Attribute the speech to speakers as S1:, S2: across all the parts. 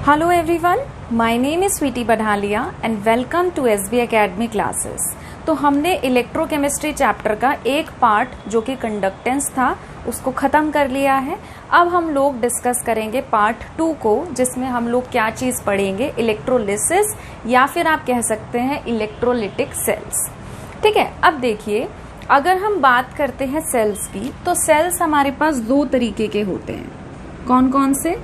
S1: Hello everyone, my name is Sweety Badhalia and welcome to SB Academy classes। तो हमने electrochemistry chapter का एक part जो कि कंडक्टेंस था उसको ख़त्म कर लिया है। अब हम लोग डिस्कस करेंगे पार्ट 2 को, जिसमें हम लोग क्या चीज़ पढ़ेंगे, इलेक्ट्रोलिसिस या फिर आप कह सकते हैं इलेक्ट्रोलिटिक सेल्स। ठीक है, अब देखिए अगर हम बात करते हैं सेल्स की, तो सेल्स हमारे पास दो तरीके के होते हैं। कौन कौन से?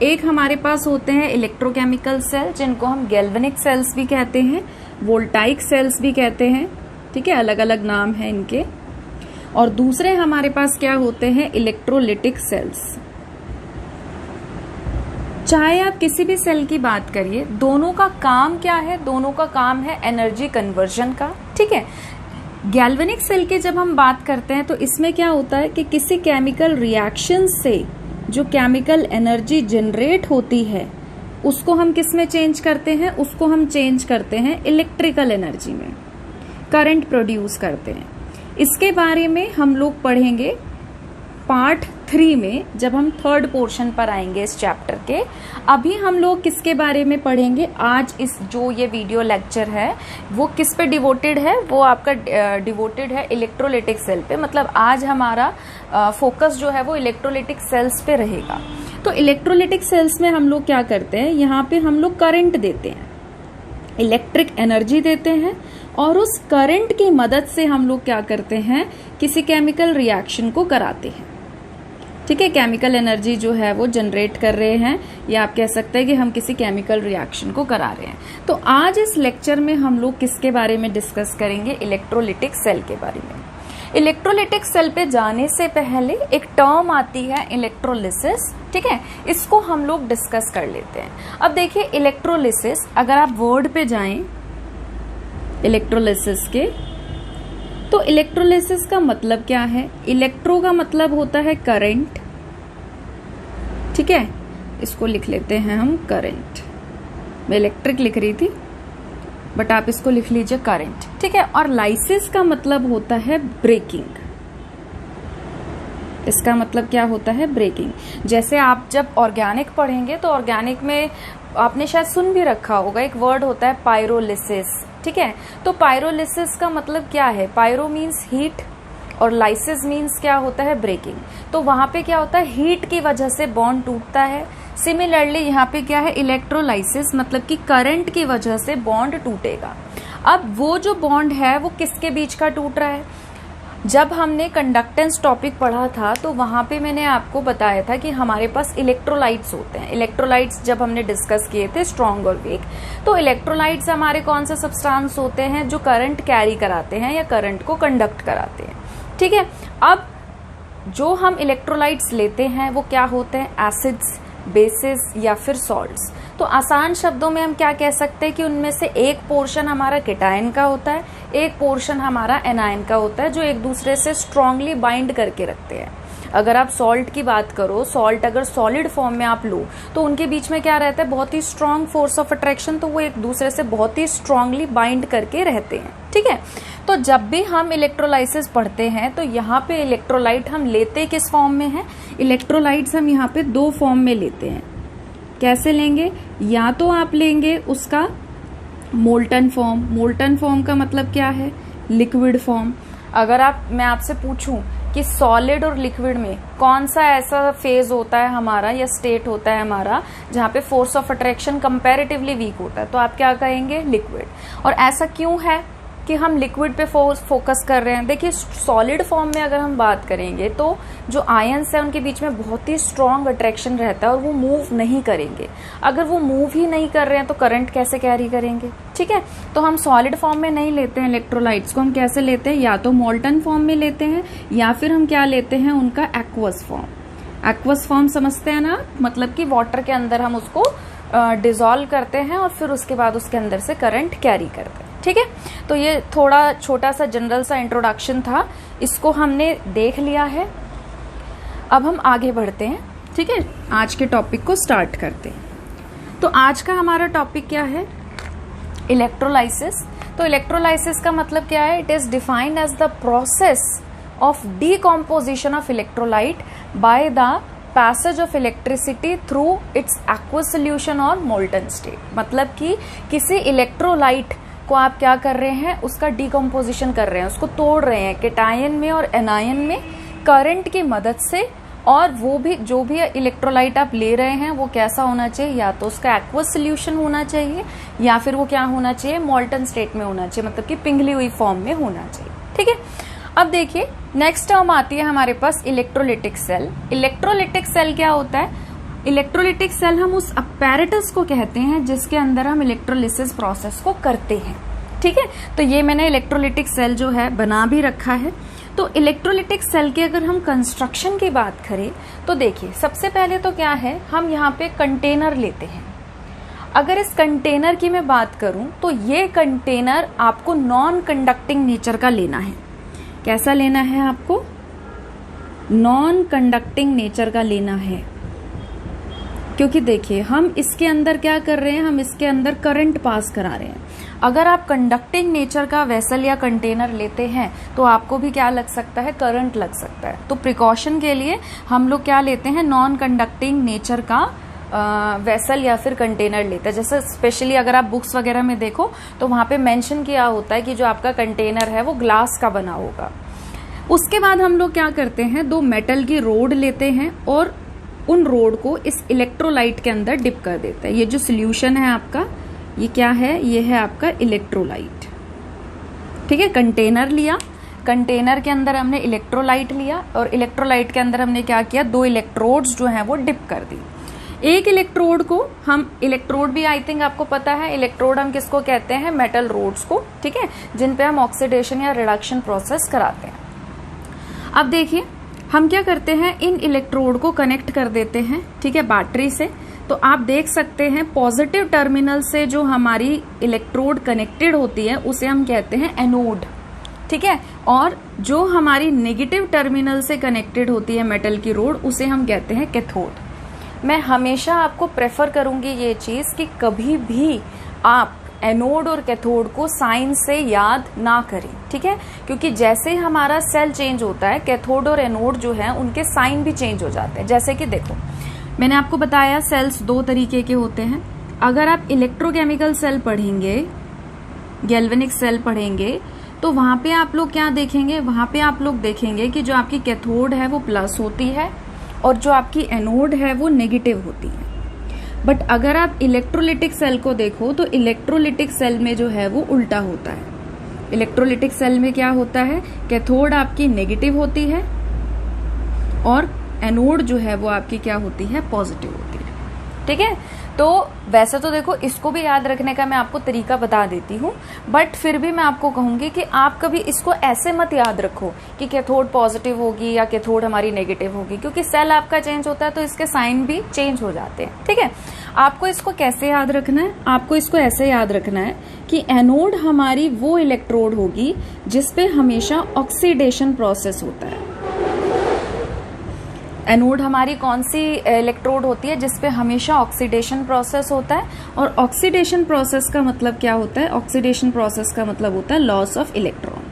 S1: एक हमारे पास होते हैं इलेक्ट्रोकेमिकल सेल, जिनको हम गैल्वेनिक सेल्स भी कहते हैं, वोल्टाइक सेल्स भी कहते हैं। ठीक है, अलग अलग नाम है इनके। और दूसरे हमारे पास क्या होते हैं, इलेक्ट्रोलिटिक सेल्स। चाहे आप किसी भी सेल की बात करिए, दोनों का काम क्या है? दोनों का काम है एनर्जी कन्वर्जन का। ठीक है, गैल्वेनिक सेल की जब हम बात करते हैं तो इसमें क्या होता है कि किसी केमिकल रिएक्शन से जो केमिकल एनर्जी जनरेट होती है उसको हम किस में चेंज करते हैं? उसको हम चेंज करते हैं इलेक्ट्रिकल एनर्जी में, करंट प्रोड्यूस करते हैं। इसके बारे में हम लोग पढ़ेंगे पार्ट 3 में, जब हम थर्ड पोर्शन पर आएंगे इस चैप्टर के। अभी हम लोग किसके बारे में पढ़ेंगे? आज इस जो ये वीडियो लेक्चर है वो किस पे डिवोटेड है? वो आपका डिवोटेड है इलेक्ट्रोलिटिक सेल पे। मतलब आज हमारा फोकस जो है वो इलेक्ट्रोलिटिक सेल्स पे रहेगा। तो इलेक्ट्रोलिटिक सेल्स में हम लोग क्या करते हैं, यहाँ पे हम लोग करंट देते हैं, इलेक्ट्रिक एनर्जी देते हैं, और उस करंट की मदद से हम लोग क्या करते हैं, किसी केमिकल रिएक्शन को कराते हैं। ठीक है, केमिकल एनर्जी जो है वो जनरेट कर रहे हैं, या आप कह सकते हैं कि हम किसी केमिकल रिएक्शन को करा रहे हैं। तो आज इस लेक्चर में हम लोग किसके बारे में डिस्कस करेंगे? इलेक्ट्रोलिटिक सेल के बारे में। इलेक्ट्रोलिटिक सेल पे जाने से पहले एक टर्म आती है इलेक्ट्रोलिसिस। ठीक है, इसको हम लोग डिस्कस कर लेते हैं। अब देखिए इलेक्ट्रोलिसिस, अगर आप वर्ड पे जाएं इलेक्ट्रोलिसिस के, तो इलेक्ट्रोलिसिस का मतलब क्या है? इलेक्ट्रो का मतलब होता है करंट। ठीक है, इसको लिख लेते हैं हम करंट। मैं इलेक्ट्रिक लिख रही थी बट आप इसको लिख लीजिए करंट। ठीक है, और लाइसिस का मतलब होता है ब्रेकिंग। इसका मतलब क्या होता है? ब्रेकिंग। जैसे आप जब ऑर्गेनिक पढ़ेंगे तो ऑर्गेनिक में आपने शायद सुन भी रखा होगा, एक वर्ड होता है पायरोलिसिस। ठीक है, तो पायरोलिसिस का मतलब क्या है? पायरो मीन्स हीट और लाइसिस मीन्स क्या होता है? ब्रेकिंग। तो वहां पे क्या होता है, हीट की वजह से बॉन्ड टूटता है। सिमिलरली यहाँ पे क्या है, इलेक्ट्रोलाइसिस, मतलब कि करंट की वजह से बॉन्ड टूटेगा। अब वो जो बॉन्ड है वो किसके बीच का टूट रहा है? जब हमने कंडक्टेंस टॉपिक पढ़ा था तो वहां पे मैंने आपको बताया था कि हमारे पास इलेक्ट्रोलाइट्स होते हैं। इलेक्ट्रोलाइट्स जब हमने डिस्कस किए थे स्ट्रॉन्ग और वीक, तो इलेक्ट्रोलाइट्स हमारे कौन से सब्सटेंस होते हैं जो करंट कैरी कराते हैं या करंट को कंडक्ट कराते हैं। ठीक है, अब जो हम इलेक्ट्रोलाइट्स लेते हैं वो क्या होते हैं? एसिड्स, बेसिस या फिर सॉल्ट्स। तो आसान शब्दों में हम क्या कह सकते हैं कि उनमें से एक पोर्शन हमारा केटायन का होता है, एक पोर्शन हमारा एनायन का होता है, जो एक दूसरे से स्ट्रांगली बाइंड करके रखते हैं। अगर आप सॉल्ट की बात करो, सॉल्ट अगर सॉलिड फॉर्म में आप लो तो उनके बीच में क्या रहता है? बहुत ही स्ट्रांग फोर्स ऑफ अट्रैक्शन, तो वो एक दूसरे से बहुत ही स्ट्रांगली बाइंड करके रहते हैं। ठीक है, तो जब भी हम इलेक्ट्रोलाइसिस पढ़ते हैं तो यहाँ पे इलेक्ट्रोलाइट हम लेते किस फॉर्म में है? इलेक्ट्रोलाइट्स हम यहाँ पे दो फॉर्म में लेते हैं। कैसे लेंगे? या तो आप लेंगे उसका मोल्टन फॉर्म। मोल्टन फॉर्म का मतलब क्या है? Liquid form. अगर मैं आपसे पूछूं कि सॉलिड और लिक्विड में कौन सा ऐसा फेज होता है हमारा या स्टेट होता है हमारा जहाँ पे force of attraction comparatively weak होता है, तो आप क्या कहेंगे? लिक्विड। और ऐसा क्यों है कि हम लिक्विड पे फोकस कर रहे हैं? देखिए सॉलिड फॉर्म में अगर हम बात करेंगे तो जो आयंस है उनके बीच में बहुत ही स्ट्रांग अट्रैक्शन रहता है और वो मूव नहीं करेंगे। अगर वो मूव ही नहीं कर रहे हैं तो करंट कैसे कैरी करेंगे? ठीक है, तो हम सॉलिड फॉर्म में नहीं लेते हैं इलेक्ट्रोलाइट्स को। हम कैसे लेते हैं? या तो मोल्टन फॉर्म में लेते हैं या फिर हम क्या लेते हैं? उनका एक्वस फॉर्म। एक्वस फॉर्म समझते हैं ना, मतलब कि वाटर के अंदर हम उसको डिसॉल्व करते हैं और फिर उसके बाद उसके अंदर से करंट कैरी करते हैं। ठीक है, तो ये थोड़ा छोटा सा जनरल सा इंट्रोडक्शन था, इसको हमने देख लिया है। अब हम आगे बढ़ते हैं। ठीक है, आज के टॉपिक को स्टार्ट करते हैं। तो आज का हमारा टॉपिक क्या है? इलेक्ट्रोलाइसिस। तो इलेक्ट्रोलाइसिस का मतलब क्या है? It is defined as the process of decomposition of electrolyte by the passage of electricity through its aqueous solution और मोल्टन स्टेट। मतलब कि किसी इलेक्ट्रोलाइट को आप क्या कर रहे हैं, उसका डिकम्पोजिशन कर रहे हैं, उसको तोड़ रहे हैं कैटायन में और एनायन में करंट की मदद से। और वो भी जो भी इलेक्ट्रोलाइट आप ले रहे हैं वो कैसा होना चाहिए, या तो उसका एक्वस सोल्यूशन होना चाहिए या फिर वो क्या होना चाहिए, मोल्टन स्टेट में होना चाहिए, मतलब कि पिघली हुई फॉर्म में होना चाहिए। ठीक है, अब देखिए नेक्स्ट टर्म आती है हमारे पास इलेक्ट्रोलिटिक सेल। इलेक्ट्रोलिटिक सेल क्या होता है? इलेक्ट्रोलिटिक सेल हम उस अपैरेटस को कहते हैं जिसके अंदर हम इलेक्ट्रोलिसिस प्रोसेस को करते हैं। ठीक है, तो ये मैंने इलेक्ट्रोलिटिक सेल जो है बना भी रखा है। तो इलेक्ट्रोलिटिक सेल की अगर हम कंस्ट्रक्शन की बात करें तो देखिए सबसे पहले तो क्या है, हम यहाँ पे कंटेनर लेते हैं। अगर इस कंटेनर की मैं बात करूं तो ये कंटेनर आपको नॉन कंडक्टिंग नेचर का लेना है। कैसा लेना है आपको? नॉन कंडक्टिंग नेचर का लेना है, क्योंकि देखिए हम इसके अंदर क्या कर रहे हैं, हम इसके अंदर करंट पास करा रहे हैं। अगर आप कंडक्टिंग नेचर का वेसल या कंटेनर लेते हैं तो आपको भी क्या लग सकता है, करंट लग सकता है। तो प्रिकॉशन के लिए हम लोग क्या लेते हैं, नॉन कंडक्टिंग नेचर का वेसल या फिर कंटेनर लेते हैं। जैसे स्पेशली अगर आप बुक्स वगैरह में देखो तो वहां पे मेंशन किया होता है कि जो आपका कंटेनर है वो ग्लास का बना होगा। उसके बाद हम लोग क्या करते हैं, 2 मेटल की रोड लेते हैं और उन रोड को इस इलेक्ट्रोलाइट के अंदर डिप कर देते हैं। ये जो सोल्यूशन है आपका, ये क्या है, ये है आपका इलेक्ट्रोलाइट। ठीक है, कंटेनर लिया, कंटेनर के अंदर हमने इलेक्ट्रोलाइट लिया और इलेक्ट्रोलाइट के अंदर हमने क्या किया, 2 इलेक्ट्रोड्स जो हैं वो डिप कर दी। एक इलेक्ट्रोड को हम, इलेक्ट्रोड भी आई थिंक आपको पता है, इलेक्ट्रोड हम किसको कहते हैं, मेटल रोड्स को। ठीक है, जिन पे हम ऑक्सीडेशन या रिडक्शन प्रोसेस कराते हैं। अब देखिए हम क्या करते हैं, इन इलेक्ट्रोड को कनेक्ट कर देते हैं। ठीक है, बैटरी से। तो आप देख सकते हैं पॉजिटिव टर्मिनल से जो हमारी इलेक्ट्रोड कनेक्टेड होती है उसे हम कहते हैं एनोड। ठीक है, और जो हमारी नेगेटिव टर्मिनल से कनेक्टेड होती है मेटल की रोड उसे हम कहते हैं कैथोड। मैं हमेशा आपको प्रेफर करूंगी ये चीज कि कभी भी आप एनोड और कैथोड को साइन से याद ना करें। ठीक है, क्योंकि जैसे हमारा सेल चेंज होता है, कैथोड और एनोड जो है उनके साइन भी चेंज हो जाते हैं। जैसे कि देखो मैंने आपको बताया सेल्स 2 तरीके के होते हैं। अगर आप इलेक्ट्रोकेमिकल सेल पढ़ेंगे, गैल्वेनिक सेल पढ़ेंगे, तो वहां पे आप लोग क्या देखेंगे, वहां पे आप लोग देखेंगे कि जो आपकी कैथोड है वो प्लस होती है और जो आपकी एनोड है वो नेगेटिव होती है। बट अगर आप इलेक्ट्रोलिटिक सेल को देखो तो इलेक्ट्रोलिटिक सेल में जो है वो उल्टा होता है। इलेक्ट्रोलिटिक सेल में क्या होता है, कैथोड आपकी नेगेटिव होती है और एनोड जो है वो आपकी क्या होती है, पॉजिटिव होती है। ठीक है, तो वैसे तो देखो इसको भी याद रखने का मैं आपको तरीका बता देती हूँ, बट फिर भी मैं आपको कहूंगी कि आप कभी इसको ऐसे मत याद रखो कि कैथोड पॉजिटिव होगी या कैथोड हमारी नेगेटिव होगी, क्योंकि सेल आपका चेंज होता है तो इसके साइन भी चेंज हो जाते हैं। ठीक है, आपको इसको कैसे याद रखना है, आपको इसको ऐसे याद रखना है कि एनोड हमारी वो इलेक्ट्रोड होगी जिसपे हमेशा ऑक्सीडेशन प्रोसेस होता है। एनोड हमारी कौन सी इलेक्ट्रोड होती है जिसपे हमेशा ऑक्सीडेशन प्रोसेस होता है। और ऑक्सीडेशन प्रोसेस का मतलब क्या होता है, ऑक्सीडेशन प्रोसेस का मतलब होता है लॉस ऑफ इलेक्ट्रॉन।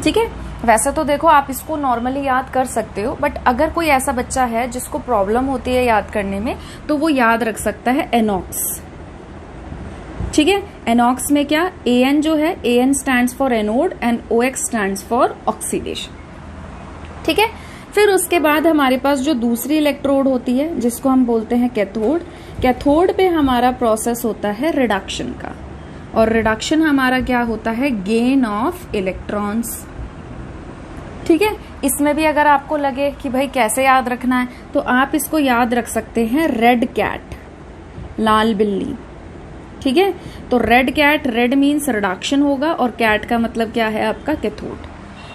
S1: ठीक है, वैसे तो देखो आप इसको नॉर्मली याद कर सकते हो, बट अगर कोई ऐसा बच्चा है जिसको प्रॉब्लम होती है याद करने में तो वो याद रख सकता है एनॉक्स। ठीक है, एनॉक्स में क्या, एन जो है, N stands for anode and OX stands for oxidation. ठीक है, फिर उसके बाद हमारे पास जो दूसरी इलेक्ट्रोड होती है जिसको हम बोलते हैं कैथोड। कैथोड पे हमारा प्रोसेस होता है रिडक्शन का, और रिडक्शन हमारा क्या होता है, गेन ऑफ इलेक्ट्रॉन्स। ठीक है, इसमें भी अगर आपको लगे कि भाई कैसे याद रखना है तो आप इसको याद रख सकते हैं रेड कैट, लाल बिल्ली। ठीक है, तो red cat, red means reduction होगा और कैट का मतलब क्या है आपका, कैथोड।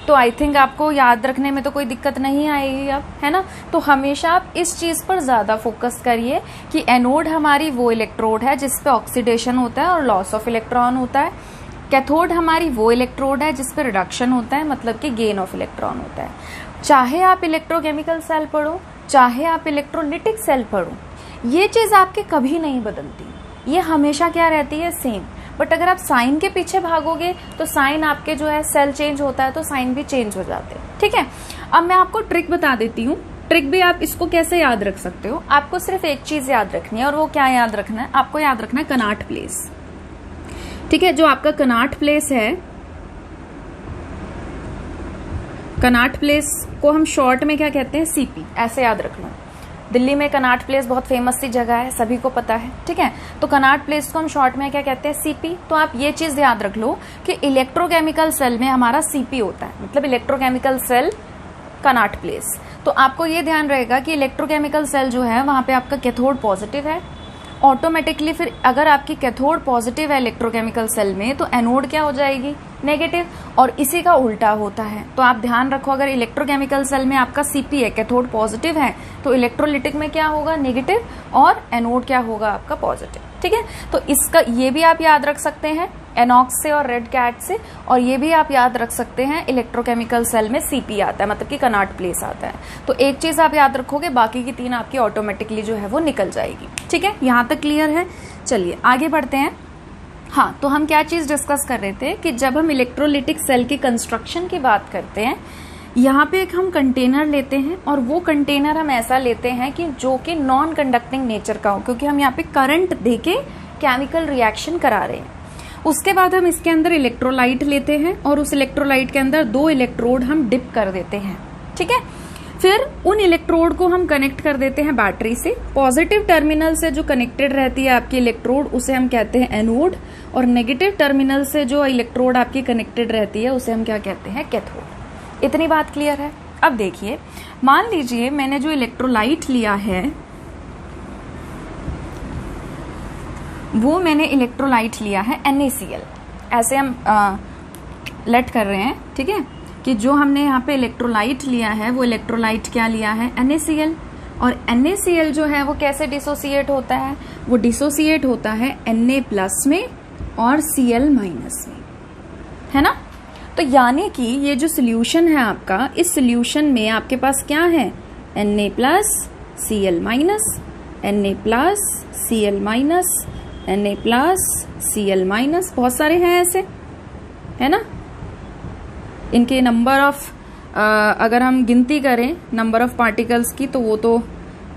S1: तो आई थिंक आपको याद रखने में तो कोई दिक्कत नहीं आएगी अब, है ना। तो हमेशा आप इस चीज पर ज्यादा फोकस करिए कि एनोड हमारी वो इलेक्ट्रोड है जिसपे ऑक्सीडेशन होता है और लॉस ऑफ इलेक्ट्रॉन होता है। कैथोड हमारी वो इलेक्ट्रोड है जिसपे रिडक्शन होता है, मतलब कि गेन ऑफ इलेक्ट्रॉन होता है। चाहे आप इलेक्ट्रोकेमिकल सेल पढ़ो, चाहे आप इलेक्ट्रोलिटिक सेल पढ़ो, ये चीज आपके कभी नहीं बदलती, ये हमेशा क्या रहती है, सेम। बट अगर आप साइन के पीछे भागोगे तो साइन आपके जो है, सेल चेंज होता है तो साइन भी चेंज हो जाते हैं। ठीक है, अब मैं आपको ट्रिक बता देती हूँ ट्रिक भी आप इसको कैसे याद रख सकते हो, आपको सिर्फ एक चीज याद रखनी है, और वो क्या याद रखना है, आपको याद रखना है कनॉट प्लेस। ठीक है, जो आपका कनॉट प्लेस है, कनॉट प्लेस को हम शॉर्ट में क्या कहते हैं, सीपी, ऐसे याद रख लो। दिल्ली में कनॉट प्लेस बहुत फेमस सी जगह है, सभी को पता है। ठीक है, तो कनॉट प्लेस को हम शॉर्ट में क्या कहते हैं, सीपी। तो आप ये चीज याद रख लो कि इलेक्ट्रोकेमिकल सेल में हमारा सीपी होता है, मतलब इलेक्ट्रोकेमिकल सेल कनॉट प्लेस। तो आपको ये ध्यान रहेगा कि इलेक्ट्रोकेमिकल सेल जो है वहां पे आपका कैथोड पॉजिटिव है, ऑटोमेटिकली फिर अगर आपकी कैथोड पॉजिटिव है इलेक्ट्रोकेमिकल सेल में तो एनोड क्या हो जाएगी, नेगेटिव, और इसी का उल्टा होता है। तो आप ध्यान रखो, अगर इलेक्ट्रोकेमिकल सेल में आपका सीपी है, कैथोड पॉजिटिव है, तो इलेक्ट्रोलिटिक में क्या होगा, नेगेटिव, और एनोड क्या होगा आपका, पॉजिटिव। ठीक है, तो इसका ये भी आप याद रख सकते हैं एनॉक्स से और रेड कैट से, और ये भी आप याद रख सकते हैं इलेक्ट्रोकेमिकल सेल में सीपी आता है, मतलब कि कनॉट प्लेस आता है। तो एक चीज आप याद रखोगे, बाकी की तीन आपकी ऑटोमेटिकली जो है वो निकल जाएगी। ठीक है, यहां तक क्लियर है। चलिए आगे बढ़ते हैं। हाँ, तो हम क्या चीज डिस्कस कर रहे थे कि जब हम इलेक्ट्रोलिटिक सेल के कंस्ट्रक्शन की बात करते हैं, यहाँ पे एक हम कंटेनर लेते हैं, और वो कंटेनर हम ऐसा लेते हैं कि जो कि नॉन कंडक्टिंग नेचर का हो, क्योंकि हम यहाँ पे करंट देके केमिकल रिएक्शन करा रहे हैं। उसके बाद हम इसके अंदर इलेक्ट्रोलाइट लेते हैं, और उस इलेक्ट्रोलाइट के अंदर 2 इलेक्ट्रोड हम डिप कर देते हैं। ठीक है, फिर उन इलेक्ट्रोड को हम कनेक्ट कर देते हैं बैटरी से। पॉजिटिव टर्मिनल से जो कनेक्टेड रहती है आपकी इलेक्ट्रोड, उसे हम कहते हैं एनोड, और नेगेटिव टर्मिनल से जो इलेक्ट्रोड आपकी कनेक्टेड रहती है उसे हम क्या कहते हैं, कैथोड। इतनी बात क्लियर है। अब देखिए, मान लीजिए मैंने जो इलेक्ट्रोलाइट लिया है, वो मैंने इलेक्ट्रोलाइट लिया है NaCl, ऐसे हम लेट कर रहे हैं। ठीक है, कि जो हमने यहाँ पे इलेक्ट्रोलाइट लिया है वो इलेक्ट्रोलाइट क्या लिया है, NaCl, और NaCl जो है वो कैसे डिसोसिएट होता है, वो डिसोसिएट होता है Na+ में और Cl- में, है ना। तो यानी कि ये जो सोल्यूशन है आपका, इस सोल्यूशन में आपके पास क्या है, Na+, Cl-, Na+, Cl-, Na+, Cl-, बहुत सारे हैं ऐसे, है ना। इनके नंबर ऑफ अगर हम गिनती करें नंबर ऑफ पार्टिकल्स की, तो वो तो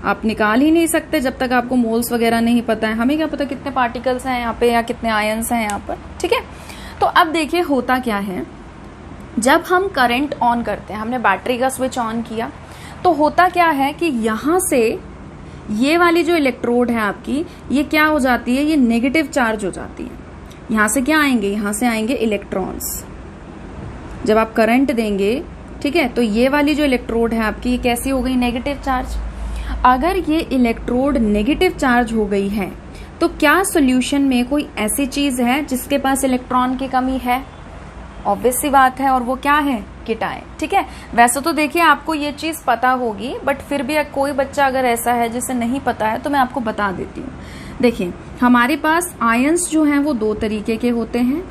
S1: आप निकाल ही नहीं सकते जब तक आपको मोल्स वगैरह नहीं पता है। हमें क्या पता कितने पार्टिकल्स हैं यहाँ पे या कितने आयंस हैं यहाँ पर। ठीक है, तो अब देखिए होता क्या है, जब हम करंट ऑन करते हैं, हमने बैटरी का स्विच ऑन किया, तो होता क्या है कि यहाँ से ये वाली जो इलेक्ट्रोड है आपकी, ये क्या हो जाती है, ये नेगेटिव चार्ज हो जाती है। यहाँ से क्या आएंगे, यहाँ से आएंगे इलेक्ट्रॉन्स। जब आप करंट देंगे, ठीक है, तो ये वाली जो इलेक्ट्रोड है आपकी, ये कैसी हो गई, नेगेटिव चार्ज। अगर ये इलेक्ट्रोड नेगेटिव चार्ज हो गई है, तो क्या सॉल्यूशन में कोई ऐसी चीज है जिसके पास इलेक्ट्रॉन की कमी है, ऑब्वियस सी बात है, और वो क्या है, कीटायन। ठीक है, वैसे तो देखिए आपको ये चीज पता होगी, बट फिर भी कोई बच्चा अगर ऐसा है जिसे नहीं पता है तो मैं आपको बता देती हूँ। देखिए हमारे पास आयंस जो हैं वो 2 तरीके के होते हैं।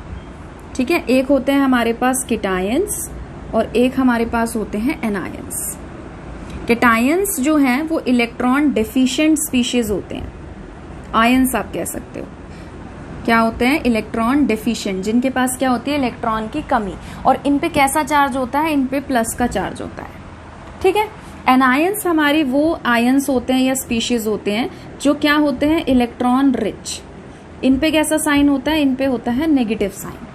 S1: ठीक है, एक होते हैं हमारे पास कीटायंस और एक हमारे पास होते हैं एनायंस। कीटायंस जो हैं वो इलेक्ट्रॉन डेफिशिएंट स्पीशीज होते हैं, आयंस आप कह सकते हो। क्या होते हैं, इलेक्ट्रॉन डेफिशिएंट, जिनके पास क्या होती है, इलेक्ट्रॉन की कमी, और इन पे कैसा चार्ज होता है, इन पे प्लस का चार्ज होता है। ठीक है, एनायंस हमारी वो आयंस होते हैं या स्पीशीज होते हैं जो क्या होते हैं, इलेक्ट्रॉन रिच। इन पे कैसा साइन होता है, इन पे होता है नेगेटिव साइन।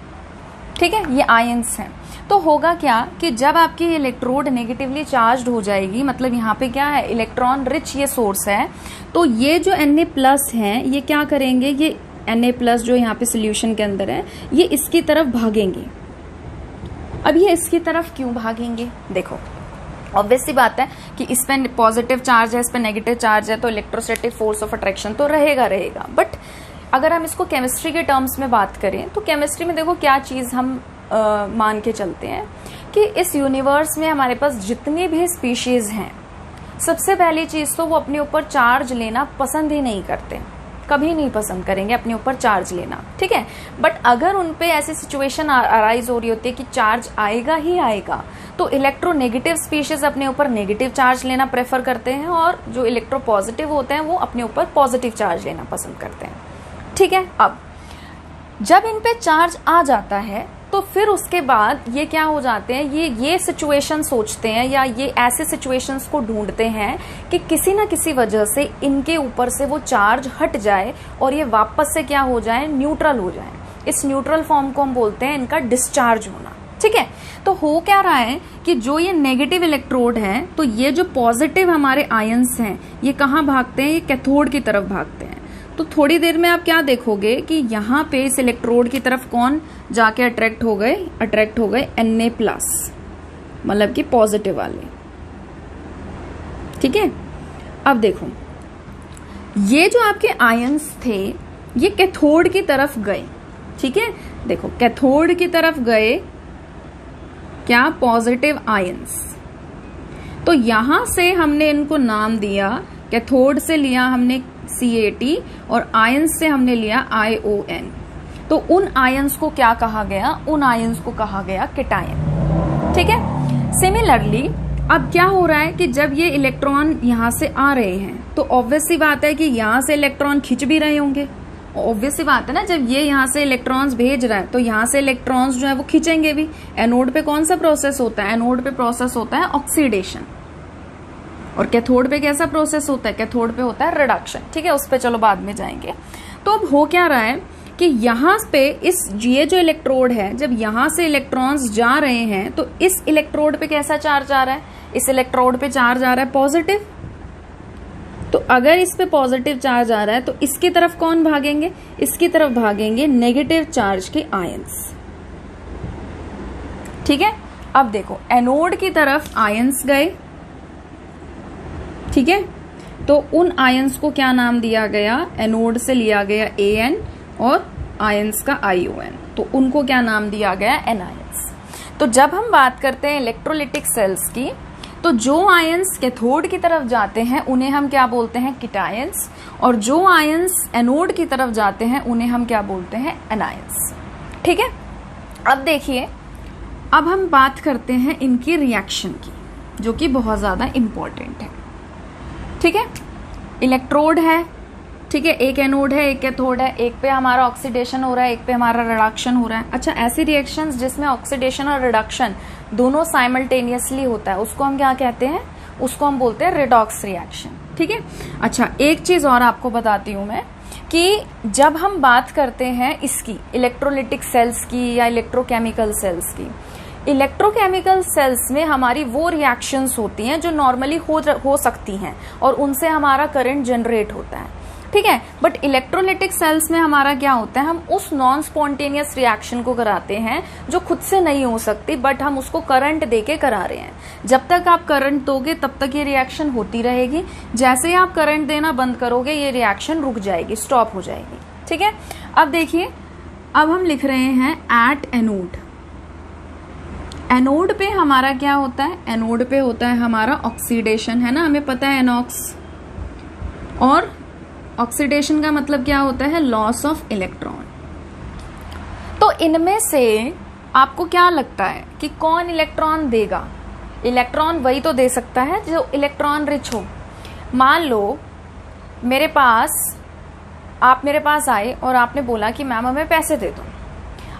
S1: ठीक है, ये आयंस हैं। तो होगा क्या कि जब आपकी इलेक्ट्रोड नेगेटिवली चार्ज्ड हो जाएगी, मतलब यहाँ पे क्या है, इलेक्ट्रॉन रिच ये सोर्स है, तो ये जो Na+ हैं ये क्या करेंगे, ये Na+ जो यहाँ पे सोल्यूशन के अंदर है, ये इसकी तरफ भागेंगे। अब ये इसकी तरफ क्यों भागेंगे, देखो ऑब्वियस सी बात है कि इस पे पॉजिटिव चार्ज है, इस पे नेगेटिव चार्ज है, तो इलेक्ट्रोस्टैटिक फोर्स ऑफ अट्रैक्शन तो रहेगा। बट अगर हम इसको केमिस्ट्री के टर्म्स में बात करें, तो केमिस्ट्री में देखो क्या चीज हम मान के चलते हैं कि इस यूनिवर्स में हमारे पास जितनी भी स्पीशीज हैं, सबसे पहली चीज तो वो अपने ऊपर चार्ज लेना पसंद ही नहीं करते, कभी नहीं पसंद करेंगे अपने ऊपर चार्ज लेना। ठीक है, बट अगर उनपे ऐसी सिचुएशन अराइज हो रही होती है कि चार्ज आएगा ही आएगा, तो इलेक्ट्रोनेगेटिव स्पीशीज अपने ऊपर नेगेटिव चार्ज लेना प्रेफर करते हैं, और जो इलेक्ट्रो पॉजिटिव होते हैं वो अपने ऊपर पॉजिटिव चार्ज लेना पसंद करते हैं। ठीक है, अब जब इन पे चार्ज आ जाता है तो फिर उसके बाद ये क्या हो जाते हैं, ये सिचुएशन सोचते हैं या ये ऐसे सिचुएशंस को ढूंढते हैं कि किसी ना किसी वजह से इनके ऊपर से वो चार्ज हट जाए और ये वापस से क्या हो जाए, न्यूट्रल हो जाए। इस न्यूट्रल फॉर्म को हम बोलते हैं इनका डिस्चार्ज होना। ठीक है, तो हो क्या रहा है कि जो ये नेगेटिव इलेक्ट्रोड है, तो ये जो पॉजिटिव हमारे आयंस हैं ये कहाँ भागते हैं, ये कैथोड की तरफ भागते हैं। तो थोड़ी देर में आप क्या देखोगे कि यहाँ पे इस इलेक्ट्रोड की तरफ कौन जाके अट्रैक्ट हो गए Na+, मतलब कि पॉजिटिव वाले। ठीक है, अब देखो ये जो आपके आयंस थे ये कैथोड की तरफ गए। ठीक है, देखो कैथोड की तरफ गए क्या, पॉजिटिव आयंस। तो यहां से हमने इनको नाम दिया, कैथोड से लिया हमने CAT और आयंस से हमने लिया ION। तो उन आयंस को क्या कहा गया, उन आयंस को कहा गया केटायन। ठीक है, सिमिलरली अब क्या हो रहा है कि जब ये इलेक्ट्रॉन यहां से आ रहे हैं तो ऑब्वियस सी बात है कि यहां से इलेक्ट्रॉन खींच भी रहे होंगे। ऑब्वियस सी बात है ना, जब ये यहाँ से इलेक्ट्रॉन्स भेज रहा है तो यहाँ से इलेक्ट्रॉन्स जो है वो खींचेंगे भी। एनोड पे कौन सा प्रोसेस होता है, एनोड पे प्रोसेस होता है ऑक्सीडेशन, और कैथोड पे कैसा प्रोसेस होता है, कैथोड पे होता है रिडक्शन। ठीक है, उस पे चलो बाद में जाएंगे। तो अब हो क्या रहा है कि यहाँ पे ये जो इलेक्ट्रोड है, जब यहाँ से इलेक्ट्रॉन्स जा रहे हैं तो इस इलेक्ट्रोड पे कैसा चार्ज आ रहा है, इस इलेक्ट्रोड पे चार्ज आ रहा है पॉजिटिव। तो अगर इस पे पॉजिटिव चार्ज आ रहा है तो इसकी तरफ कौन भागेंगे, इसकी तरफ भागेंगे नेगेटिव चार्ज के आयंस। ठीक है, अब देखो एनोड की तरफ आयंस गए। ठीक है, तो उन आयंस को क्या नाम दिया गया, एनोड से लिया गया AN और आयंस का ION, तो उनको क्या नाम दिया गया, एनायंस। तो जब हम बात करते हैं इलेक्ट्रोलिटिक सेल्स की, तो जो आयंस कैथोड की तरफ जाते हैं उन्हें हम क्या बोलते हैं, केटायंस, और जो आयंस एनोड की तरफ जाते हैं उन्हें हम क्या बोलते हैं, एनायंस। ठीक है, अब देखिए, अब हम बात करते हैं इनकी रिएक्शन की, जो कि बहुत ज्यादा इंपॉर्टेंट है। ठीक है, इलेक्ट्रोड है, ठीक है, एक एनोड है एक कैथोड है, एक पे हमारा ऑक्सीडेशन हो रहा है एक पे हमारा रिडक्शन हो रहा है। अच्छा, ऐसी रिएक्शंस जिसमें ऑक्सीडेशन और रिडक्शन दोनों साइमल्टेनियसली होता है उसको हम क्या कहते हैं, उसको हम बोलते हैं रिडॉक्स रिएक्शन। ठीक है, अच्छा एक चीज और आपको बताती हूं मैं कि जब हम बात करते हैं इसकी इलेक्ट्रोलिटिक सेल्स की या इलेक्ट्रोकेमिकल सेल्स की, इलेक्ट्रोकेमिकल सेल्स में हमारी वो रिएक्शंस होती हैं जो नॉर्मली हो सकती हैं और उनसे हमारा करंट जनरेट होता है। ठीक है, बट इलेक्ट्रोलिटिक सेल्स में हमारा क्या होता है, हम उस नॉन स्पॉन्टेनियस रिएक्शन को कराते हैं जो खुद से नहीं हो सकती, बट हम उसको करंट देके करा रहे हैं। जब तक आप करंट दोगे तब तक ये रिएक्शन होती रहेगी, जैसे ही आप करंट देना बंद करोगे ये रिएक्शन रुक जाएगी, स्टॉप हो जाएगी। ठीक है, अब देखिए, अब हम लिख रहे हैं एट एनोड। एनोड पे हमारा क्या होता है, एनोड पे होता है हमारा ऑक्सीडेशन, है ना, हमें पता है एनॉक्स। और ऑक्सीडेशन का मतलब क्या होता है, लॉस ऑफ इलेक्ट्रॉन। तो इनमें से आपको क्या लगता है कि कौन इलेक्ट्रॉन देगा, इलेक्ट्रॉन वही तो दे सकता है जो इलेक्ट्रॉन रिच हो। मान लो आप मेरे पास आए और आपने बोला कि मैम हमें पैसे दे दो।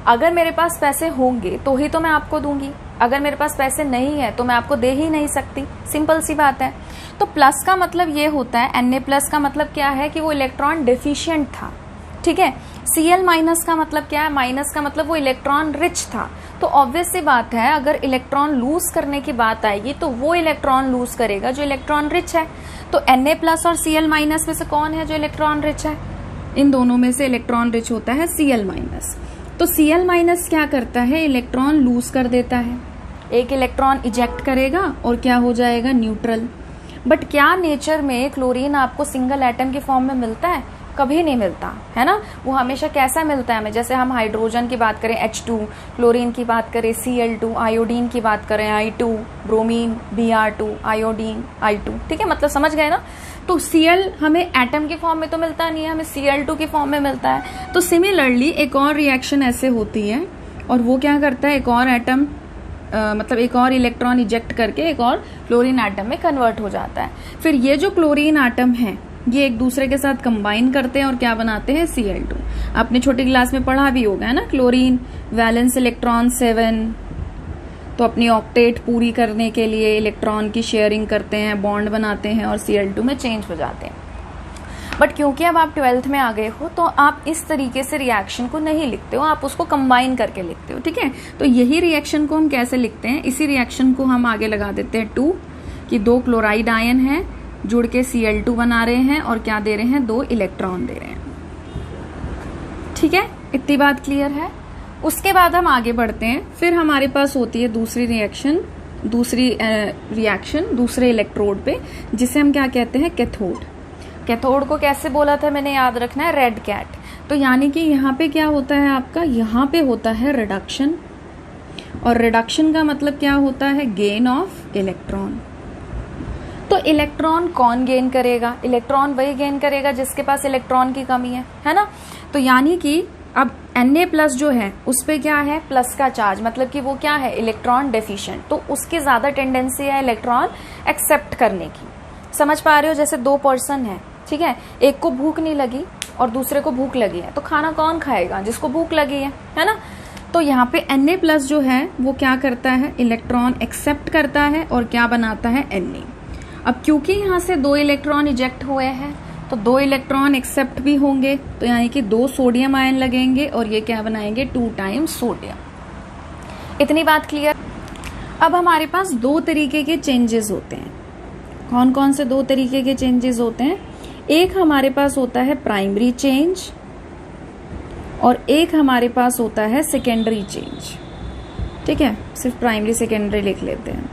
S1: अगर मेरे पास पैसे होंगे तो ही तो मैं आपको दूंगी, अगर मेरे पास पैसे नहीं है तो मैं आपको दे ही नहीं सकती, सिंपल सी बात है। तो प्लस का मतलब ये होता है, Na+ का मतलब क्या है कि वो इलेक्ट्रॉन डेफिशिएंट था। ठीक है, Cl- का मतलब क्या है, माइनस का मतलब वो इलेक्ट्रॉन रिच था। तो ऑब्वियस सी बात है, अगर इलेक्ट्रॉन लूज करने की बात आएगी तो वो इलेक्ट्रॉन लूज करेगा जो इलेक्ट्रॉन रिच है। तो Na+ और Cl- में से कौन है जो इलेक्ट्रॉन रिच है, इन दोनों में से इलेक्ट्रॉन रिच होता है Cl-। तो Cl- क्या करता है, इलेक्ट्रॉन लूज कर देता है, एक इलेक्ट्रॉन इजेक्ट करेगा और क्या हो जाएगा, न्यूट्रल। बट क्या नेचर में क्लोरीन आपको सिंगल एटम के फॉर्म में मिलता है, कभी नहीं मिलता, है ना। वो हमेशा कैसा मिलता है हमें, जैसे हम हाइड्रोजन की बात करें H2, क्लोरीन की बात करें Cl2, आयोडीन की बात करें I2, bromine Br2, iodine I2। ठीक है, मतलब समझ गए ना। तो Cl हमें एटम के फॉर्म में तो मिलता नहीं है, हमें Cl2 के फॉर्म में मिलता है। तो सिमिलरली एक और रिएक्शन ऐसे होती है और वो क्या करता है, एक और एटम मतलब एक और इलेक्ट्रॉन इजेक्ट करके एक और क्लोरीन एटम में कन्वर्ट हो जाता है। फिर ये जो क्लोरीन एटम है ये एक दूसरे के साथ कंबाइन करते हैं और क्या बनाते हैं, Cl2। आपने छोटी क्लास में पढ़ा भी होगा है ना, क्लोरीन वैलेंस इलेक्ट्रॉन 7, तो अपनी ऑक्टेट पूरी करने के लिए इलेक्ट्रॉन की शेयरिंग करते हैं, बॉन्ड बनाते हैं और Cl2 में चेंज हो जाते हैं। बट क्योंकि अब आप 12th में आ गए हो तो आप इस तरीके से रिएक्शन को नहीं लिखते हो, आप उसको कंबाइन करके लिखते हो, ठीक है। तो यही रिएक्शन को हम कैसे लिखते हैं, इसी रिएक्शन को हम आगे लगा देते हैं 2, कि 2 क्लोराइड आयन है जुड़ के Cl2 बना रहे हैं और क्या दे रहे हैं, 2 इलेक्ट्रॉन दे रहे हैं, ठीक है। इतनी बात क्लियर है। उसके बाद हम आगे बढ़ते हैं, फिर हमारे पास होती है दूसरी रिएक्शन दूसरे इलेक्ट्रोड पे, जिसे हम क्या कहते हैं, कैथोड। कैथोड को कैसे बोला था मैंने, याद रखना है, रेड कैट। तो यानी कि यहाँ पे क्या होता है आपका, यहाँ पे होता है रिडक्शन, और रिडक्शन का मतलब क्या होता है, गेन ऑफ इलेक्ट्रॉन। तो इलेक्ट्रॉन कौन गेन करेगा, इलेक्ट्रॉन वही गेन करेगा जिसके पास इलेक्ट्रॉन की कमी है ना। तो यानी कि अब Na+ जो है उस पे क्या है, प्लस का चार्ज, मतलब कि वो क्या है, इलेक्ट्रॉन डेफिशिएंट, तो उसकी ज्यादा टेंडेंसी है इलेक्ट्रॉन एक्सेप्ट करने की। समझ पा रहे हो, जैसे 2 पर्सन है, ठीक है, एक को भूख नहीं लगी और दूसरे को भूख लगी है, तो खाना कौन खाएगा, जिसको भूख लगी है ना। तो यहाँ पे Na+ जो है वो क्या करता है, इलेक्ट्रॉन एक्सेप्ट करता है और क्या बनाता है, Na। अब क्योंकि यहाँ से 2 इलेक्ट्रॉन इजेक्ट हुए हैं तो 2 इलेक्ट्रॉन एक्सेप्ट भी होंगे, तो यानी कि 2 सोडियम आयन लगेंगे और ये क्या बनाएंगे, 2 टाइम्स सोडियम। इतनी बात क्लियर। अब हमारे पास 2 तरीके के चेंजेस होते हैं। कौन कौन से 2 तरीके के चेंजेस होते हैं, एक हमारे पास होता है प्राइमरी चेंज और एक हमारे पास होता है सेकेंडरी चेंज, ठीक है। सिर्फ प्राइमरी सेकेंडरी लिख लेते हैं।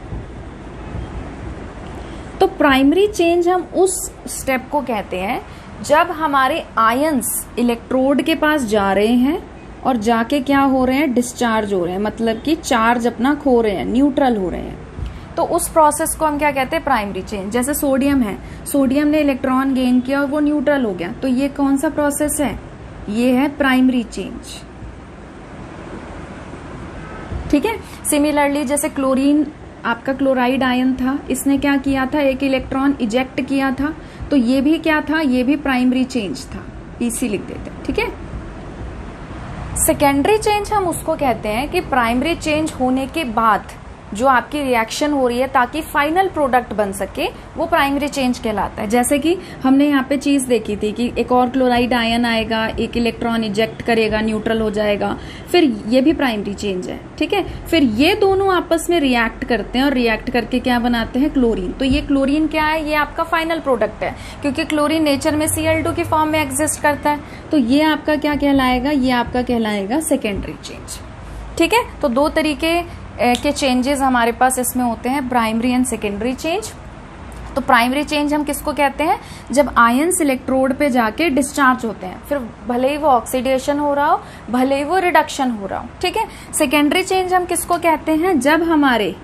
S1: तो प्राइमरी चेंज हम उस स्टेप को कहते हैं जब हमारे आयंस इलेक्ट्रोड के पास जा रहे हैं और जाके क्या हो रहे हैं, डिस्चार्ज हो रहे हैं, मतलब कि चार्ज अपना खो रहे हैं, न्यूट्रल हो रहे हैं। तो उस प्रोसेस को हम क्या कहते हैं, प्राइमरी चेंज। जैसे सोडियम है, सोडियम ने इलेक्ट्रॉन गेन किया और वो न्यूट्रल हो गया, तो ये कौन सा प्रोसेस है, ये है प्राइमरी चेंज, ठीक है। सिमिलरली जैसे क्लोरीन, आपका क्लोराइड आयन था, इसने क्या किया था, एक इलेक्ट्रॉन इजेक्ट किया था, तो ये भी क्या था, ये भी प्राइमरी चेंज था, PC लिख देते हैं, ठीक है। सेकेंडरी चेंज हम उसको कहते हैं कि प्राइमरी चेंज होने के बाद जो आपकी रिएक्शन हो रही है ताकि फाइनल प्रोडक्ट बन सके, वो प्राइमरी चेंज कहलाता है। जैसे कि हमने यहाँ पे चीज देखी थी कि एक और क्लोराइड आयन आएगा, एक इलेक्ट्रॉन इजेक्ट करेगा, न्यूट्रल हो जाएगा, फिर ये भी प्राइमरी चेंज है, ठीक है। फिर ये दोनों आपस में रिएक्ट करते हैं और रिएक्ट करके क्या बनाते हैं, क्लोरीन। तो ये क्लोरीन क्या है, ये आपका फाइनल प्रोडक्ट है, क्योंकि क्लोरीन नेचर में Cl2 की फॉर्म में एग्जिस्ट करता है, तो ये आपका क्या कहलाएगा, ये आपका कहलाएगा सेकेंडरी चेंज, ठीक है। तो 2 तरीके के चेंजेस हमारे पास इसमें होते हैं, प्राइमरी एंड सेकेंडरी चेंज। तो प्राइमरी चेंज हम किसको कहते हैं, जब आयंस इलेक्ट्रोड पे जाके डिस्चार्ज होते हैं, फिर भले ही वो ऑक्सीडेशन हो रहा हो, भले ही वो रिडक्शन हो रहा हो, ठीक है। सेकेंडरी चेंज हम किसको कहते हैं, जब हमारे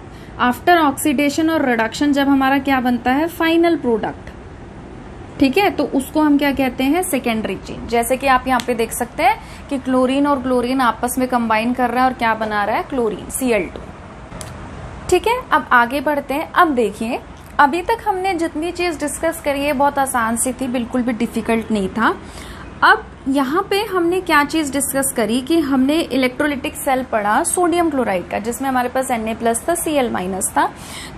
S1: आफ्टर ऑक्सीडेशन और रिडक्शन जब हमारा क्या बनता है, फाइनल प्रोडक्ट, ठीक है। तो उसको हम क्या कहते हैं, सेकेंडरी चेंज। जैसे कि आप यहाँ पे देख सकते हैं कि क्लोरीन और क्लोरीन आपस में कंबाइन कर रहा है और क्या बना रहा है, क्लोरीन, Cl2, ठीक है। अब आगे बढ़ते हैं। अब देखिए, अभी तक हमने जितनी चीज डिस्कस करी है बहुत आसान सी थी, बिल्कुल भी डिफिकल्ट नहीं था। अब यहाँ पे हमने क्या चीज डिस्कस करी कि हमने इलेक्ट्रोलिटिक सेल पढ़ा सोडियम क्लोराइड का, जिसमें हमारे पास Na+ था, Cl- था।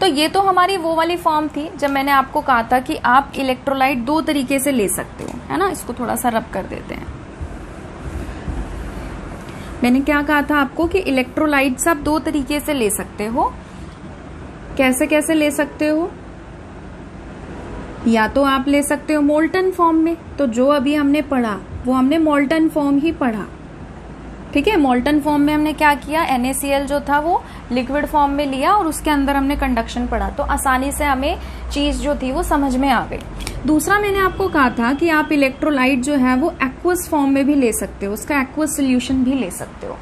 S1: तो ये तो हमारी वो वाली फॉर्म थी जब मैंने आपको कहा था कि आप इलेक्ट्रोलाइट 2 तरीके से ले सकते हो, है ना। इसको थोड़ा सा रब कर देते हैं। मैंने क्या कहा था आपको कि इलेक्ट्रोलाइट्स आप 2 तरीके से ले सकते हो। कैसे कैसे ले सकते हो, या तो आप ले सकते हो मोल्टन फॉर्म में, तो जो अभी हमने पढ़ा वो हमने मोल्टन फॉर्म ही पढ़ा, ठीक है। मोल्टन फॉर्म में हमने क्या किया, NaCl जो था वो लिक्विड फॉर्म में लिया और उसके अंदर हमने कंडक्शन पढ़ा, तो आसानी से हमें चीज जो थी वो समझ में आ गई। दूसरा मैंने आपको कहा था कि आप इलेक्ट्रोलाइट जो है वो एक्वस फॉर्म में भी ले सकते हो, उसका एक्वस सोल्यूशन भी ले सकते हो।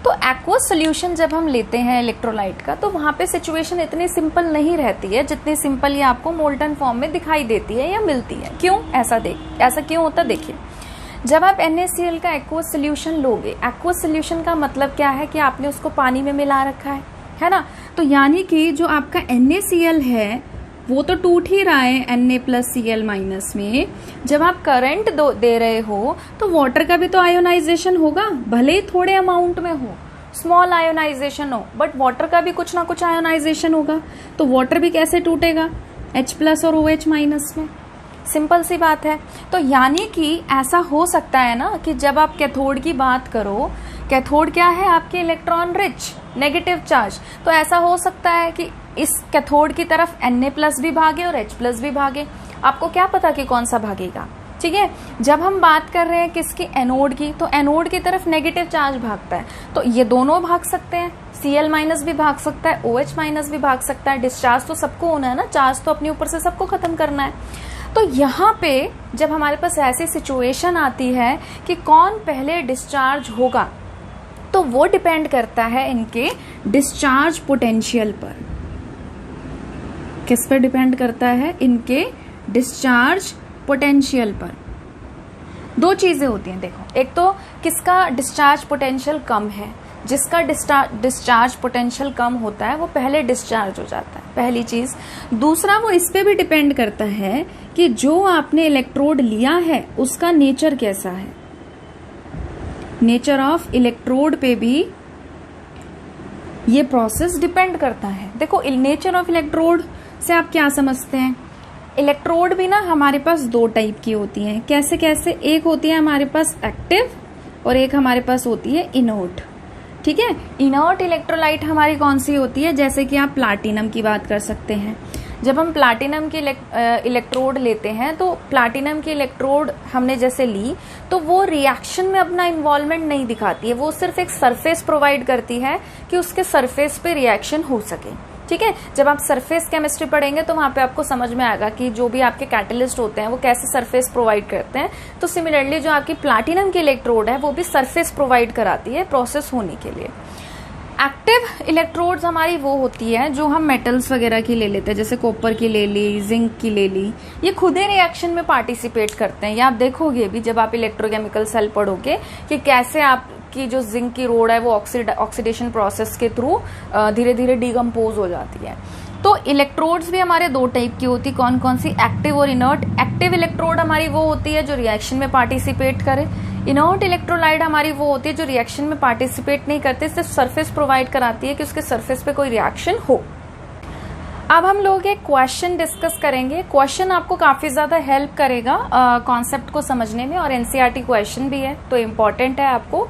S1: तो एक्वस सोल्यूशन जब हम लेते हैं इलेक्ट्रोलाइट का, तो वहां पे सिचुएशन इतनी सिंपल नहीं रहती है जितनी सिंपल ये आपको मोल्टन फॉर्म में दिखाई देती है या मिलती है। क्यों ऐसा क्यों होता, देखिए, जब आप NaCl का एक्वस सोल्यूशन लोगे, एक्वस सोल्यूशन का मतलब क्या है कि आपने उसको पानी में मिला रखा है ना। तो यानी कि जो आपका NaCl है वो तो टूट ही रहा है Na+Cl- में। जब आप करंट दे रहे हो तो वाटर का भी तो आयोनाइजेशन होगा, भले ही थोड़े अमाउंट में हो, स्मॉल आयोनाइजेशन हो, बट वाटर का भी कुछ ना कुछ आयोनाइजेशन होगा। तो वाटर भी कैसे टूटेगा? H+ और OH- में। सिंपल सी बात है। तो यानी कि ऐसा हो सकता है ना कि जब आप कैथोड की बात करो, कैथोड क्या है? आपके इलेक्ट्रॉन रिच, नेगेटिव चार्ज। तो ऐसा हो सकता है कि इस कैथोड की तरफ Na+ भी भागे और H+ भी भागे। आपको क्या पता कि कौन सा भागेगा? ठीक है। जब हम बात कर रहे हैं किसकी? एनोड की, तो एनोड की तरफ नेगेटिव चार्ज भागता है, तो ये दोनों भाग सकते हैं। Cl- भी भाग सकता है, OH- भी भाग सकता है। डिस्चार्ज तो सबको होना है ना, चार्ज तो अपने ऊपर से सबको खत्म करना है। तो यहाँ पे जब हमारे पास ऐसी सिचुएशन आती है कि कौन पहले डिस्चार्ज होगा, तो वो डिपेंड करता है इनके डिस्चार्ज पोटेंशियल पर। किस पर डिपेंड करता है? इनके डिस्चार्ज पोटेंशियल पर। दो चीजें होती हैं, देखो, एक तो किसका डिस्चार्ज पोटेंशियल कम है, जिसका डिस्चार्ज पोटेंशियल कम होता है वो पहले डिस्चार्ज हो जाता है, पहली चीज। दूसरा, वो इस पे भी डिपेंड करता है कि जो आपने इलेक्ट्रोड लिया है उसका नेचर कैसा है। नेचर ऑफ इलेक्ट्रोड पे भी ये प्रोसेस डिपेंड करता है। देखो, नेचर ऑफ इलेक्ट्रोड से आप क्या समझते हैं? इलेक्ट्रोड भी ना हमारे पास दो टाइप की होती हैं। कैसे कैसे? एक होती है हमारे पास एक्टिव और एक हमारे पास होती है इनर्ट। ठीक है। इनर्ट इलेक्ट्रोलाइट हमारी कौन सी होती है? जैसे कि आप प्लाटिनम की बात कर सकते हैं। जब हम प्लाटिनम की इलेक्ट्रोड लेते हैं, तो प्लाटिनम की इलेक्ट्रोड हमने जैसे ली, तो वो रिएक्शन में अपना इन्वॉल्वमेंट नहीं दिखाती है, वो सिर्फ एक सरफेस प्रोवाइड करती है कि उसके सरफेस पे रिएक्शन हो सके। ठीक है। जब आप सरफेस केमिस्ट्री पढ़ेंगे तो वहां पे आपको समझ में आएगा कि जो भी आपके कैटलिस्ट होते हैं वो कैसे सरफेस प्रोवाइड करते हैं। तो सिमिलरली जो आपकी प्लाटिनम की इलेक्ट्रोड है वो भी सरफेस प्रोवाइड कराती है प्रोसेस होने के लिए। एक्टिव इलेक्ट्रोड्स हमारी वो होती है जो हम मेटल्स वगैरह की ले लेते हैं, जैसे कॉपर की ले ली, जिंक की ले ली। ये खुद ही रिएक्शन में पार्टिसिपेट करते हैं। ये आप देखोगे भी जब आप इलेक्ट्रोकेमिकल सेल पढ़ोगे कि कैसे आपकी जो जिंक की रोड है वो ऑक्सीडेशन प्रोसेस के थ्रू धीरे धीरे डिकम्पोज हो जाती है। तो इलेक्ट्रोड्स भी हमारे दो टाइप की होती, कौन कौन सी? एक्टिव और इनर्ट। एक्टिव इलेक्ट्रोड हमारी वो होती है जो रिएक्शन में पार्टिसिपेट करे। इनर्ट इलेक्ट्रोलाइट हमारी वो होती है जो रिएक्शन में पार्टिसिपेट नहीं करते, सिर्फ सरफेस प्रोवाइड कराती है कि उसके सरफेस पे कोई रिएक्शन हो। अब हम लोग एक क्वेश्चन डिस्कस करेंगे। क्वेश्चन आपको काफी ज्यादा हेल्प करेगा कॉन्सेप्ट को समझने में, और एनसीईआरटी क्वेश्चन भी है तो इम्पोर्टेंट है, आपको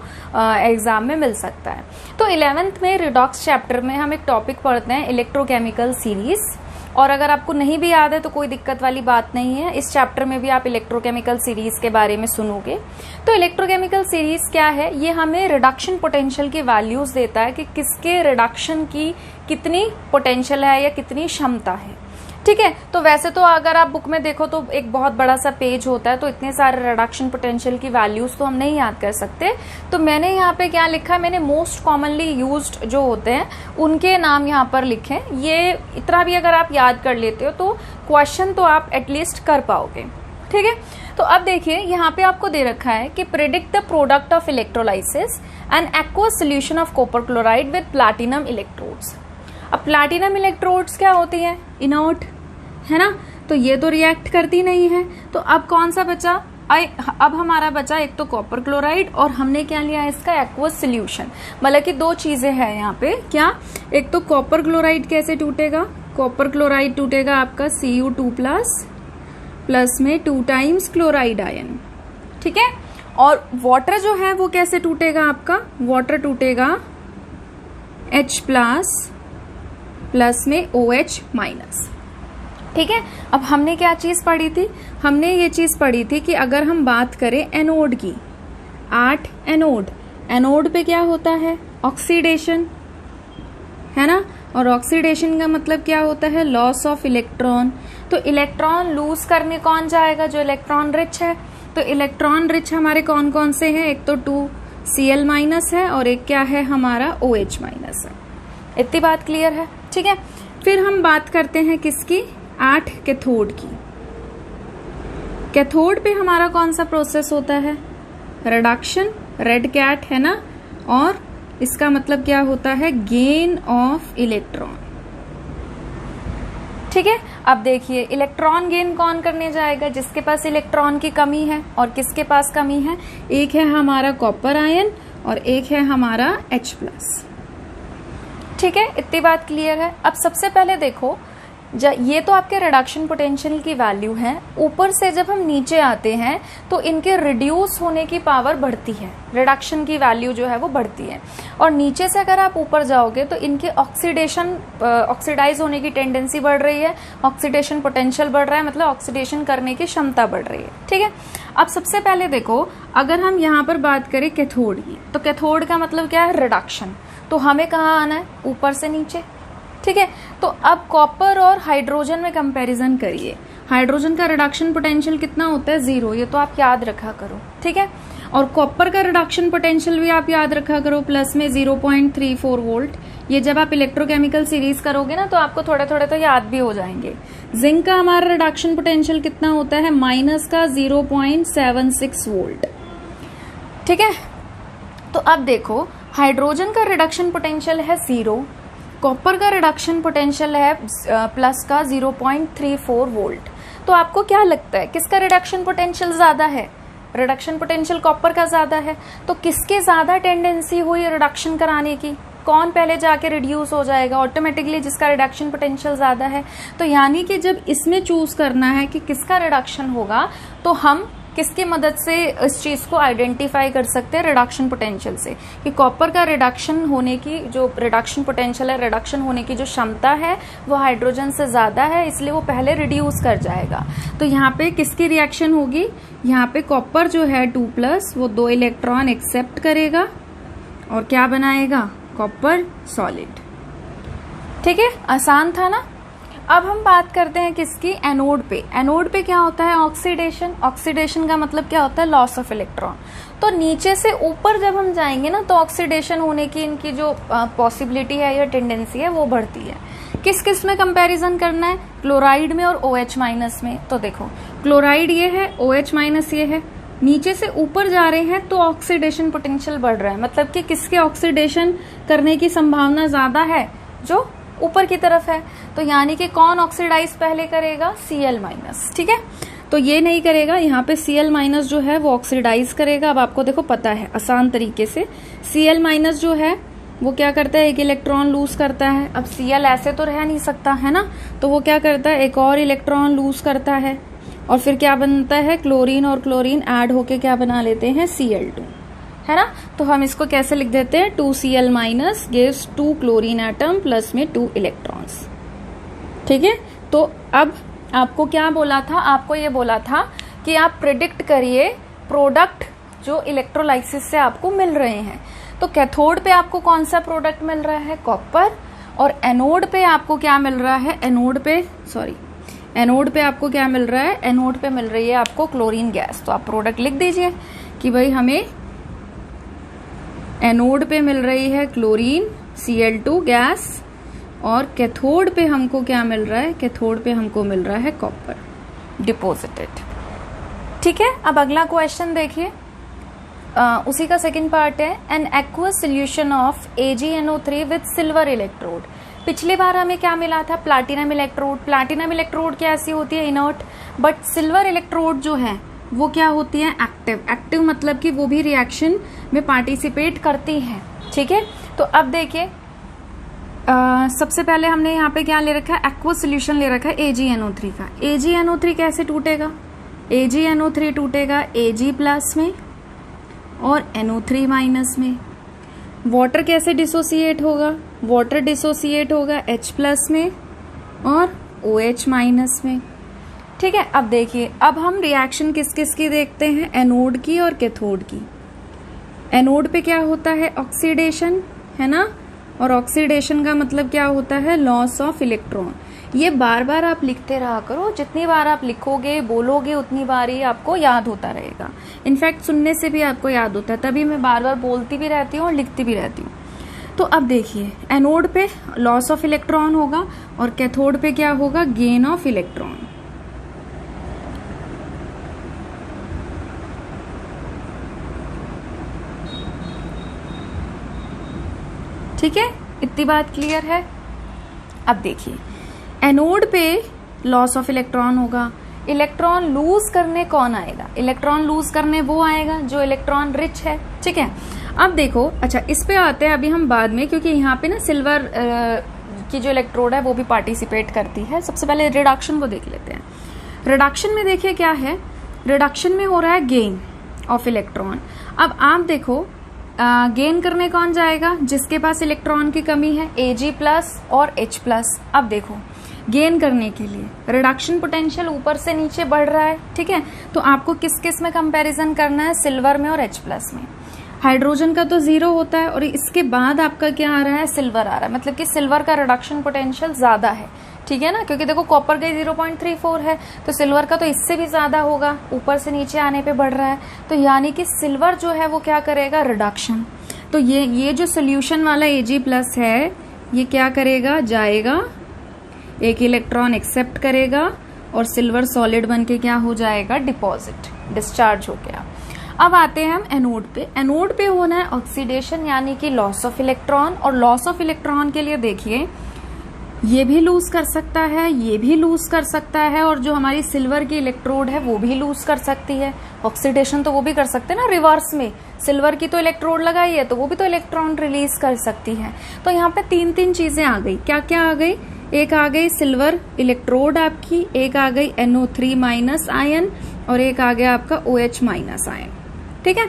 S1: एग्जाम में मिल सकता है। तो 11th में रिडॉक्स चैप्टर में हम एक टॉपिक पढ़ते हैं, इलेक्ट्रोकेमिकल सीरीज। और अगर आपको नहीं भी याद है तो कोई दिक्कत वाली बात नहीं है, इस चैप्टर में भी आप इलेक्ट्रोकेमिकल सीरीज के बारे में सुनोगे। तो इलेक्ट्रोकेमिकल सीरीज क्या है? ये हमें रिडक्शन पोटेंशियल की वैल्यूज देता है कि किसके रिडक्शन की कितनी पोटेंशियल है या कितनी क्षमता है। ठीक है। तो वैसे तो अगर आप बुक में देखो तो एक बहुत बड़ा सा पेज होता है, तो इतने सारे रिडक्शन पोटेंशियल की वैल्यूज तो हम नहीं याद कर सकते। तो मैंने यहाँ पे क्या लिखा है? मैंने मोस्ट कॉमनली यूज्ड जो होते हैं उनके नाम यहाँ पर लिखे। ये इतना भी अगर आप याद कर लेते हो तो क्वेश्चन तो आप एटलीस्ट कर पाओगे। ठीक है। तो अब देखिए यहाँ पे आपको दे रखा है कि predict the product of electrolysis and aqueous solution of copper chloride with platinum electrodes. अब प्लैटिनम इलेक्ट्रोड्स क्या होती है? इनर्ट है ना, तो ये तो रिएक्ट करती नहीं है। तो अब कौन सा बचा? अब हमारा बचा एक तो कॉपर क्लोराइड, और हमने क्या लिया इसका? Aqueous solution. मतलब कि दो चीजें हैं यहाँ पे। क्या? एक तो कॉपर क्लोराइड कैसे टूटेगा? कॉपर क्लोराइड टूटेगा आपका Cu2+ प्लस में 2 टाइम्स क्लोराइड आयन। ठीक है। और वाटर जो है वो कैसे टूटेगा आपका? वाटर टूटेगा H+ प्लस में OH-। ठीक है। अब हमने क्या चीज पढ़ी थी? हमने ये चीज पढ़ी थी कि अगर हम बात करें एनोड की, 8 एनोड, एनोड पे क्या होता है? ऑक्सीडेशन, है ना। और ऑक्सीडेशन का मतलब क्या होता है? Loss of electron. तो इलेक्ट्रॉन लूज करने कौन जाएगा? जो इलेक्ट्रॉन रिच है। तो इलेक्ट्रॉन रिच हमारे कौन कौन से हैं? एक तो 2 Cl- है और एक क्या है हमारा? OH- है। इतनी बात क्लियर है? ठीक है। फिर हम बात करते हैं किसकी? 8 कैथोड की। कैथोड पे हमारा कौन सा प्रोसेस होता है? रिडक्शन, रेड कैट है ना। और इसका मतलब क्या होता है? Gain of electron. ठीक है। अब देखिए इलेक्ट्रॉन गेन कौन करने जाएगा, जिसके पास इलेक्ट्रॉन की कमी है और किसके पास कमी है, एक है हमारा कॉपर आयन और एक है हमारा H+। ठीक है, इतनी बात क्लियर है। अब सबसे पहले देखो, ये तो आपके रिडक्शन पोटेंशियल की वैल्यू है। ऊपर से जब हम नीचे आते हैं तो इनके रिड्यूस होने की पावर बढ़ती है, रिडक्शन की वैल्यू जो है वो बढ़ती है। और नीचे से अगर आप ऊपर जाओगे तो इनके ऑक्सीडाइज होने की टेंडेंसी बढ़ रही है, ऑक्सीडेशन पोटेंशियल बढ़ रहा है, मतलब ऑक्सीडेशन करने की क्षमता बढ़ रही है। ठीक है, अब सबसे पहले देखो, अगर हम यहाँ पर बात करें कैथोड की, तो कैथोड का मतलब क्या है, रिडक्शन। तो हमें कहाँ आना है, ऊपर से नीचे। ठीक है, तो अब कॉपर और हाइड्रोजन में कंपैरिजन करिए। हाइड्रोजन का रिडक्शन पोटेंशियल कितना होता है, 0, ये तो आप याद रखा करो। ठीक है, और कॉपर का रिडक्शन पोटेंशियल भी आप याद रखा करो, प्लस में 0.34 वोल्ट। ये जब आप इलेक्ट्रोकेमिकल सीरीज करोगे ना तो आपको थोड़े थोड़े तो याद भी हो जाएंगे। जिंक का हमारा रिडक्शन पोटेंशियल कितना होता है, माइनस का 0.76 वोल्ट। ठीक है, तो अब देखो हाइड्रोजन का रिडक्शन पोटेंशियल है 0, कॉपर का रिडक्शन पोटेंशियल है प्लस का 0.34 वोल्ट। तो आपको क्या लगता है किसका रिडक्शन पोटेंशियल ज्यादा है, रिडक्शन पोटेंशियल कॉपर का ज्यादा है। तो किसके ज्यादा टेंडेंसी हुई रिडक्शन कराने की, कौन पहले जाके रिड्यूस हो जाएगा, ऑटोमेटिकली जिसका रिडक्शन पोटेंशियल ज्यादा है। तो यानी कि जब इसमें चूज करना है कि किसका रिडक्शन होगा, तो हम किसकी मदद से इस चीज को आइडेंटिफाई कर सकते हैं, रिडक्शन पोटेंशियल से, कि कॉपर का रिडक्शन होने की जो रिडक्शन पोटेंशियल है, रिडक्शन होने की जो क्षमता है वो हाइड्रोजन से ज्यादा है, इसलिए वो पहले रिड्यूस कर जाएगा। तो यहाँ पे किसकी रिएक्शन होगी, यहाँ पे कॉपर जो है 2+, वो 2 इलेक्ट्रॉन एक्सेप्ट करेगा और क्या बनाएगा, कॉपर सॉलिड। ठीक है, आसान था ना। अब हम बात करते हैं किसकी, एनोड पे। एनोड पे क्या होता है, ऑक्सीडेशन। ऑक्सीडेशन का मतलब क्या होता है, लॉस ऑफ इलेक्ट्रॉन। तो नीचे से ऊपर जब हम जाएंगे ना तो ऑक्सीडेशन होने की इनकी जो पॉसिबिलिटी है या टेंडेंसी है वो बढ़ती है। किस किस में कंपैरिजन करना है, क्लोराइड में और OH- में। तो देखो क्लोराइड ये है, OH- ये है। नीचे से ऊपर जा रहे हैं तो ऑक्सीडेशन पोटेंशियल बढ़ रहा है, मतलब कि किसके ऑक्सीडेशन करने की संभावना ज्यादा है, जो ऊपर की तरफ है। तो यानी कि कौन ऑक्सीडाइज पहले करेगा, Cl-। ठीक है, तो ये नहीं करेगा, यहाँ पे Cl- जो है वो ऑक्सीडाइज करेगा। अब आपको देखो पता है आसान तरीके से, Cl- जो है वो क्या करता है, एक इलेक्ट्रॉन लूज करता है। अब Cl ऐसे तो रह नहीं सकता है ना, तो वो क्या करता है, एक और इलेक्ट्रॉन लूज करता है और फिर क्या बनता है, क्लोरीन और क्लोरीन ऐड होके क्या बना लेते हैं, Cl2, है ना। तो हम इसको कैसे लिख देते हैं, 2Cl- gives 2 chlorine atom plus में 2 इलेक्ट्रॉन्स। ठीक है, तो अब आपको क्या बोला था, आपको ये बोला था कि आप प्रिडिक्ट करिए प्रोडक्ट जो इलेक्ट्रोलाइसिस से आपको मिल रहे हैं। तो कैथोड पे आपको कौन सा प्रोडक्ट मिल रहा है, कॉपर। और एनोड पे आपको क्या मिल रहा है, एनोड पे आपको क्या मिल रहा है, एनोड पे मिल रही है आपको क्लोरीन गैस। तो आप प्रोडक्ट लिख दीजिए कि भाई हमें एनोड पे मिल रही है क्लोरीन Cl2 गैस और कैथोड पे हमको क्या मिल रहा है, कैथोड पे हमको मिल रहा है कॉपर डिपोजिटेड। ठीक है, अब अगला क्वेश्चन देखिए, उसी का सेकंड पार्ट है, an aqueous solution of AgNO3 with silver electrode. पिछली बार हमें क्या मिला था, प्लैटिनम इलेक्ट्रोड। प्लैटिनम इलेक्ट्रोड कैसी होती है, इनर्ट। बट सिल्वर इलेक्ट्रोड जो है वो क्या होती है, एक्टिव। एक्टिव मतलब कि वो भी रिएक्शन में पार्टिसिपेट करती है। ठीक है, तो अब देखिए सबसे पहले हमने यहाँ पे क्या ले रखा है, एक्वस सोल्यूशन ले रखा है AgNO3 का। AgNO3 कैसे टूटेगा, AgNO3 टूटेगा Ag+ में और NO3- में। वाटर कैसे डिसोसिएट होगा, वाटर डिसोसिएट होगा H+ में और OH- में। ठीक है, अब देखिए, अब हम रिएक्शन किस किस की देखते हैं, एनोड की और कैथोड की। एनोड पे क्या होता है, ऑक्सीडेशन, है ना। और ऑक्सीडेशन का मतलब क्या होता है, लॉस ऑफ इलेक्ट्रॉन। ये बार बार आप लिखते रहा करो, जितनी बार आप लिखोगे बोलोगे उतनी बार ही आपको याद होता रहेगा। इनफैक्ट सुनने से भी आपको याद होता है, तभी मैं बार बार बोलती भी रहती हूँ और लिखती भी रहती हूँ। तो अब देखिए, एनोड पे लॉस ऑफ इलेक्ट्रॉन होगा और कैथोड पे क्या होगा, गेन ऑफ इलेक्ट्रॉन। ठीक है, इतनी बात क्लियर है। अब देखिए, एनोड पे लॉस ऑफ इलेक्ट्रॉन होगा। इलेक्ट्रॉन लूज करने कौन आएगा? इलेक्ट्रॉन लूज करने वो आएगा जो इलेक्ट्रॉन रिच है, ठीक है। अब देखो, अच्छा इस पे आते हैं अभी हम बाद में, क्योंकि यहाँ पे ना सिल्वर की जो इलेक्ट्रोड है वो भी पार्टिसिपेट करती है। सबसे पहले रिडक्शन को देख लेते हैं। रिडक्शन में देखिए क्या है, रिडक्शन में हो रहा है गेन ऑफ इलेक्ट्रॉन। अब आप देखो गेन करने कौन जाएगा? जिसके पास इलेक्ट्रॉन की कमी है, Ag+ और H+। अब देखो गेन करने के लिए रिडक्शन पोटेंशियल ऊपर से नीचे बढ़ रहा है, ठीक है। तो आपको किस किस में कंपैरिजन करना है? सिल्वर में और H+ में। हाइड्रोजन का तो 0 होता है और इसके बाद आपका क्या आ रहा है? सिल्वर आ रहा है, मतलब कि सिल्वर का रिडक्शन पोटेंशियल ज्यादा है, ठीक है ना, क्योंकि देखो कॉपर का 0.34 है, तो सिल्वर का तो इससे भी ज्यादा होगा, ऊपर से नीचे आने पे बढ़ रहा है। तो यानी कि सिल्वर जो है वो क्या करेगा? रिडक्शन। तो ये जो सोल्यूशन वाला Ag+ है ये क्या करेगा? जाएगा, एक इलेक्ट्रॉन एक्सेप्ट करेगा और सिल्वर सॉलिड बन के क्या हो जाएगा? डिपॉजिट, डिस्चार्ज हो गया। अब आते हैं हम एनोड पे। एनोड पे होना है ऑक्सीडेशन यानी कि लॉस ऑफ इलेक्ट्रॉन, और लॉस ऑफ इलेक्ट्रॉन के लिए देखिए ये भी लूज कर सकता है, ये भी लूज कर सकता है, और जो हमारी सिल्वर की इलेक्ट्रोड है वो भी लूज कर सकती है। ऑक्सीडेशन तो वो भी कर सकते हैं ना रिवर्स में, सिल्वर की तो इलेक्ट्रोड लगाई है तो वो भी तो इलेक्ट्रॉन रिलीज कर सकती है। तो यहाँ पे 3 चीजें आ गई। क्या क्या आ गई? एक आ गई सिल्वर इलेक्ट्रोड आपकी, एक आ गई NO3- आयन, और एक आ गया आपका OH- आयन, ठीक है।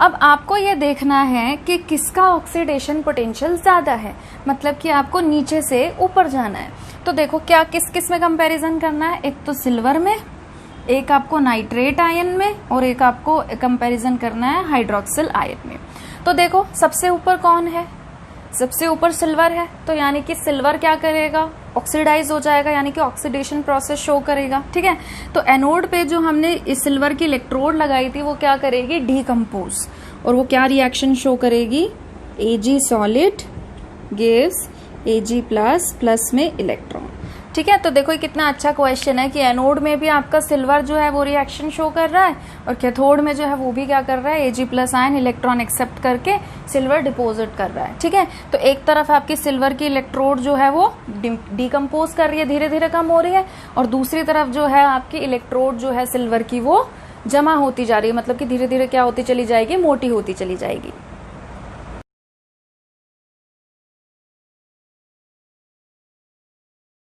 S1: अब आपको ये देखना है कि किसका ऑक्सीडेशन पोटेंशियल ज्यादा है, मतलब कि आपको नीचे से ऊपर जाना है। तो देखो क्या किस किस में कंपैरिजन करना है? एक तो सिल्वर में, एक आपको नाइट्रेट आयन में, और एक आपको कंपैरिजन करना है हाइड्रोक्सिल आयन में। तो देखो सबसे ऊपर कौन है? सबसे ऊपर सिल्वर है, तो यानी कि सिल्वर क्या करेगा? ऑक्सीडाइज हो जाएगा, यानी कि ऑक्सीडेशन प्रोसेस शो करेगा, ठीक है। तो एनोड पे जो हमने इस सिल्वर की इलेक्ट्रोड लगाई थी वो क्या करेगी? डीकम्पोज, और वो क्या रिएक्शन शो करेगी? Ag सॉलिड गिव्स Ag+ में इलेक्ट्रॉन, ठीक है। तो देखो ये कितना अच्छा क्वेश्चन है कि एनोड में भी आपका सिल्वर जो है वो रिएक्शन शो कर रहा है, और कैथोड में जो है वो भी क्या कर रहा है? Ag+ आयन इलेक्ट्रॉन एक्सेप्ट करके सिल्वर डिपोजिट कर रहा है, ठीक है। तो एक तरफ आपकी सिल्वर की इलेक्ट्रोड जो है वो डिकम्पोज कर रही है, धीरे धीरे कम हो रही है, और दूसरी तरफ जो है आपकी इलेक्ट्रोड जो है सिल्वर की वो जमा होती जा रही है, मतलब कि धीरे धीरे क्या होती चली जाएगी? मोटी होती चली जाएगी।